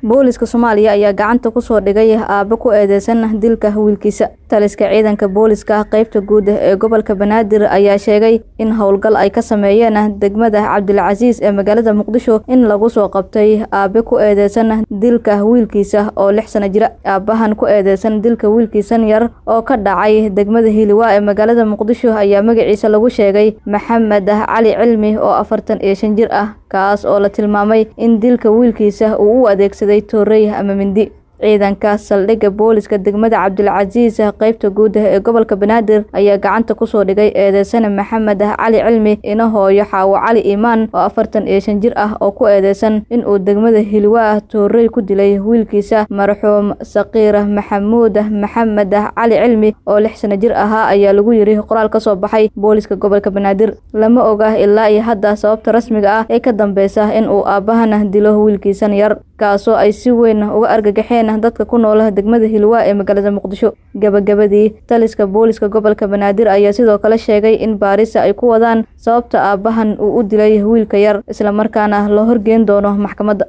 booliska Soomaaliya ayaa gacanta ku soo dhigay aabbo ku eedeysan dilka wiilkiisa. Taliska ciidanka booliska qaybta guud ee gobolka Banaadir ayaa sheegay in howlgal ay ka sameeyeen degmada Cabdilcasiis ee magaalada Muqdisho in lagu soo qabtay aabbo ku eedeysan dilka wiilkiisa oo 6 sano jira. Aabbahan ku eedeysan dilka wiilkiisa yar oo ka dhacay degmada Hiliwa ee magaalada Muqdisho ayaa magaciisa lagu sheegay Maxamed Cali Cilmi oo 45 jir ah, kaas oo la tilmaamay in dilka wiilkiisa uu u adeegsaday toorey ama mindi. ciidanka saldhigga booliska degmada Cabdilcasiis qaybta guud ee gobolka Banaadir ayaa gacanta ku soo dhigay eedeysan Maxamed Cali Cilmi hooyo Xaawo Cali Iimaan oo 45 jir ah oo ku eedeysan in uu degmada Hiliwa toorey ku dilay wiilkiisa marxuum Saqiir Maxamuud Maxamed Cali Cilmi oo 6 sano jir ahaa ayaa lagu yiri qoraal ka soo baxay booliska gobolka Banaadir. Lama oga ilaa iyo hadda sababta rasmiga ah ee ka dambeysa in uu aabbahan dilo wiilkiisa yar, kaasoo ay si weyn uga argagaxeen dadka ku nool degmada Hiliwa ee magaalada Muqdisho. Gabagabadii taliska booliska gobolka Banaadir ayaa sidoo kale sheegay in baaris ay ku wadaan sababta aabbahan uu u dilay wiilka yar, isla markaana loo horgeyn doono maxkamadda.